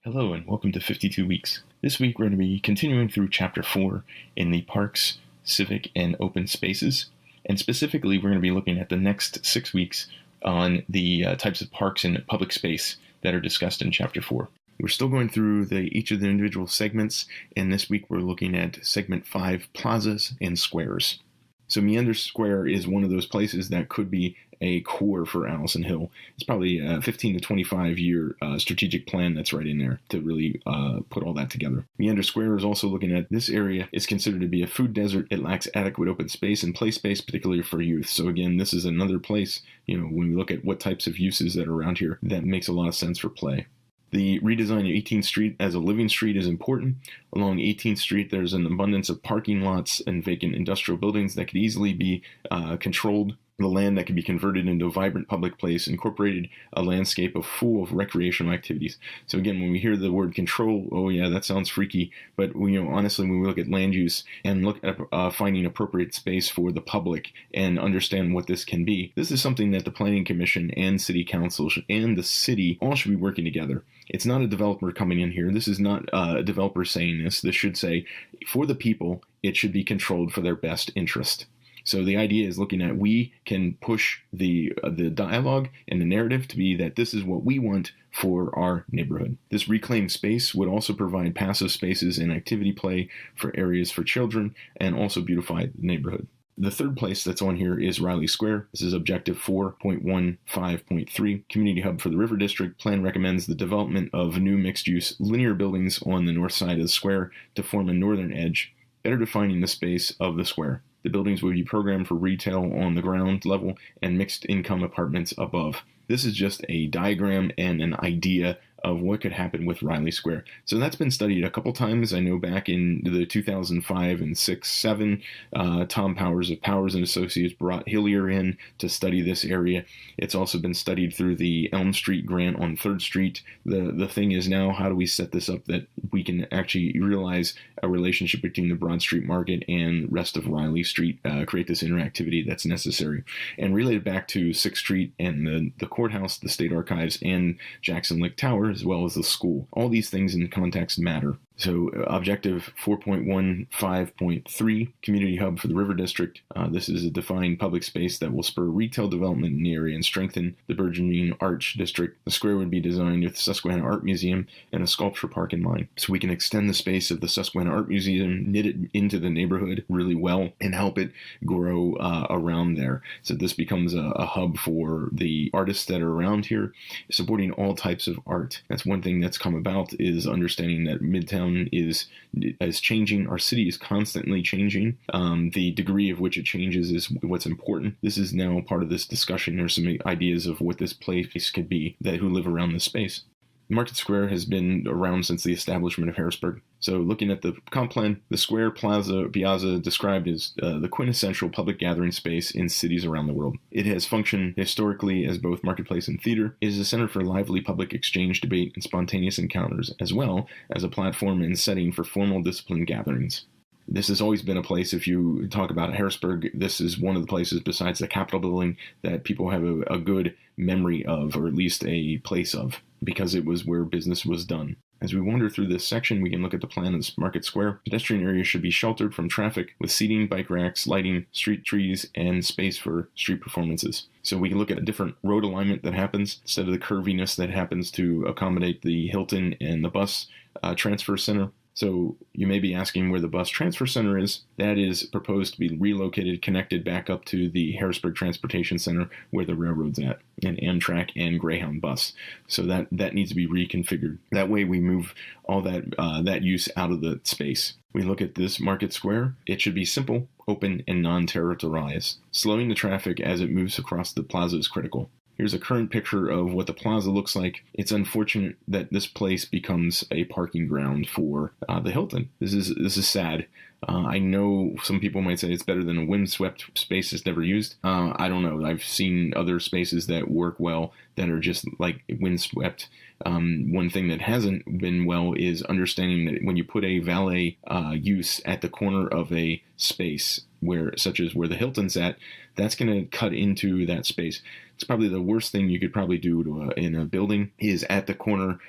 Hello and welcome to 52 Weeks. This week we're going to be continuing through Chapter 4 in the Parks, Civic, and Open Spaces. And specifically we're going to be looking at the next 6 weeks on the types of parks and public space that are discussed in Chapter 4. We're still going through each of the individual segments, and this week we're looking at Segment 5, Plazas and Squares. So Meander Square is one of those places that could be a core for Allison Hill. It's probably a 15 to 25 year strategic plan that's right in there to really put all that together. Meander Square is also looking at this area is considered to be a food desert. It lacks adequate open space and play space, particularly for youth. So again, this is another place, when we look at what types of uses that are around here, that makes a lot of sense for play. The redesign of 18th Street as a living street is important. Along 18th Street, there's an abundance of parking lots and vacant industrial buildings that could easily be controlled. The land that can be converted into a vibrant public place, incorporated a landscape full of recreational activities. So again, when we hear the word control, oh yeah, that sounds freaky. But honestly, when we look at land use and look at finding appropriate space for the public and understand what this can be, this is something that the Planning Commission and City Council and the city all should be working together. It's not a developer coming in here. This is not a developer saying this. This should say, for the people, it should be controlled for their best interest. So the idea is looking at we can push the dialogue and the narrative to be that this is what we want for our neighborhood. This reclaimed space would also provide passive spaces and activity play for areas for children and also beautify the neighborhood. The third place that's on here is Riley Square. This is Objective 4.15.3, Community Hub for the River District. Plan recommends the development of new mixed-use linear buildings on the north side of the square to form a northern edge, better defining the space of the square. The buildings will be programmed for retail on the ground level and mixed-income apartments above. This is just a diagram and an idea of what could happen with Riley Square. So that's been studied a couple times. I know back in the 2005 and 6-7, Tom Powers of Powers and Associates brought Hillier in to study this area. It's also been studied through the Elm Street grant on 3rd Street. The thing is now, how do we set this up that we can actually realize a relationship between the Broad Street Market and rest of Riley Street, create this interactivity that's necessary. And relate it back to 6th Street and the courthouse, the State Archives, and Jackson Lake Tower, as well as the school. All these things in context matter. So Objective 4.15.3, Community Hub for the River District. This is a defined public space that will spur retail development in the area and strengthen the burgeoning Arch District. The square would be designed with the Susquehanna Art Museum and a sculpture park in mind. So we can extend the space of the Susquehanna Art Museum, knit it into the neighborhood really well, and help it grow around there. So this becomes a hub for the artists that are around here, supporting all types of art. That's one thing that's come about, is understanding that Midtown is changing. Our city is constantly changing. The degree of which it changes is what's important. This is now part of this discussion. There's some ideas of what this place could be that who live around this space. Market Square has been around since the establishment of Harrisburg. So looking at the comp plan, the square piazza described as the quintessential public gathering space in cities around the world. It has functioned historically as both marketplace and theater. It is a center for lively public exchange, debate, and spontaneous encounters, as well as a platform and setting for formal disciplined gatherings. This has always been a place, if you talk about Harrisburg, this is one of the places besides the Capitol building that people have a good memory of, or at least a place of, because it was where business was done. As we wander through this section, we can look at the plan of Market Square. Pedestrian areas should be sheltered from traffic with seating, bike racks, lighting, street trees, and space for street performances. So we can look at a different road alignment that happens instead of the curviness that happens to accommodate the Hilton and the bus transfer center. So you may be asking where the bus transfer center is. That is proposed to be relocated, connected back up to the Harrisburg Transportation Center where the railroad's at, and Amtrak and Greyhound bus. So that needs to be reconfigured. That way we move all that use out of the space. We look at this Market Square. It should be simple, open, and non-territorialized. Slowing the traffic as it moves across the plaza is critical. Here's a current picture of what the plaza looks like. It's unfortunate that this place becomes a parking ground for the Hilton. This is sad. I know some people might say it's better than a windswept space that's never used. I don't know. I've seen other spaces that work well that are just like windswept. One thing that hasn't been well is understanding that when you put a valet use at the corner of a space, such as where the Hilton's at, that's going to cut into that space. It's probably the worst thing you could probably do in a building is at the corner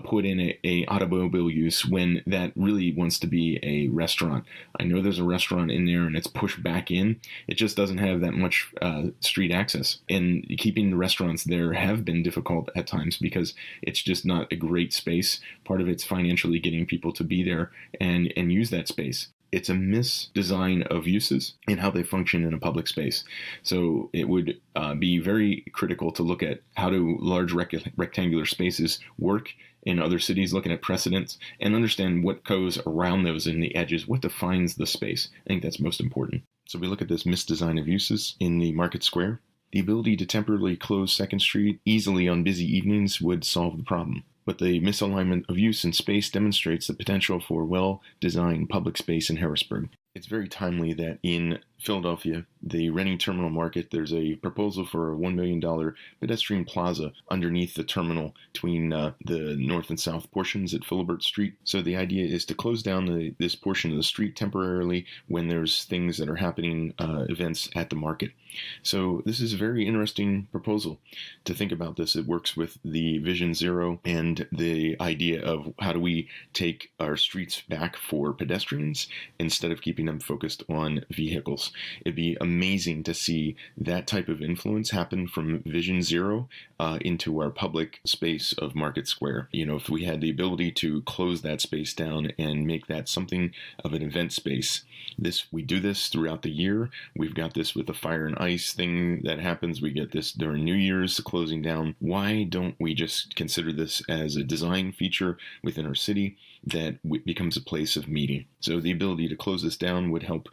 put in a automobile use when that really wants to be a restaurant. I know there's a restaurant in there and it's pushed back in. It just doesn't have that much street access. And keeping the restaurants there have been difficult at times because it's just not a great space. Part of it's financially getting people to be there and use that space. It's a misdesign of uses and how they function in a public space. So it would be very critical to look at how do large rectangular spaces work in other cities, looking at precedents, and understand what goes around those in the edges, what defines the space. I think that's most important. So we look at this misdesign of uses in the market square. The ability to temporarily close 2nd Street easily on busy evenings would solve the problem. But the misalignment of use and space demonstrates the potential for well-designed public space in Harrisburg. It's very timely that in Philadelphia, the Rennie Terminal Market, there's a proposal for a $1 million pedestrian plaza underneath the terminal between the north and south portions at Philibert Street. So the idea is to close down this portion of the street temporarily when there's things that are happening, events at the market. So this is a very interesting proposal to think about this. It works with the Vision Zero and the idea of how do we take our streets back for pedestrians instead of keeping them focused on vehicles. It'd be amazing to see that type of influence happen from Vision Zero into our public space of Market Square. You know, if we had the ability to close that space down and make that something of an event space. We do this throughout the year. We've got this with the fire and ice thing that happens. We get this during New Year's, the closing down. Why don't we just consider this as a design feature within our city that becomes a place of meeting? So the ability to close this down would help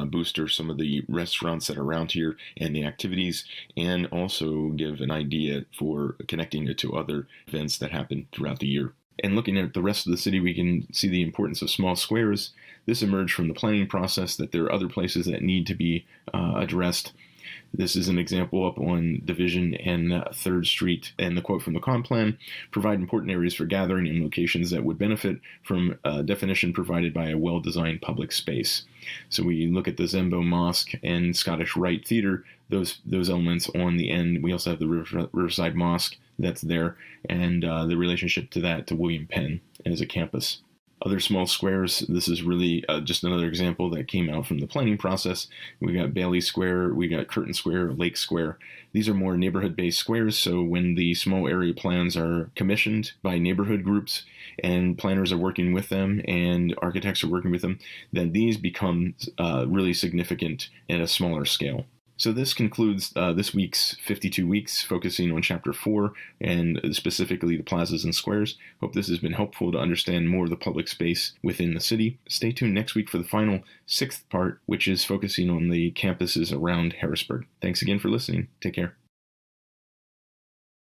booster some of the restaurants that are around here and the activities, and also give an idea for connecting it to other events that happen throughout the year. And looking at the rest of the city, we can see the importance of small squares. This emerged from the planning process that there are other places that need to be addressed. This is an example up on Division and 3rd Street, and the quote from the comp plan: provide important areas for gathering and locations that would benefit from a definition provided by a well-designed public space. So we look at the Zembo Mosque and Scottish Rite Theater, those elements on the end. We also have the Riverside Mosque that's there, and the relationship to that to William Penn as a campus. Other small squares, this is really just another example that came out from the planning process. We got Bailey Square, we got Curtin Square, Lake Square. These are more neighborhood-based squares, so when the small area plans are commissioned by neighborhood groups and planners are working with them and architects are working with them, then these become really significant at a smaller scale. So this concludes this week's 52 Weeks, focusing on Chapter 4 and specifically the plazas and squares. Hope this has been helpful to understand more of the public space within the city. Stay tuned next week for the final 6th part, which is focusing on the campuses around Harrisburg. Thanks again for listening. Take care.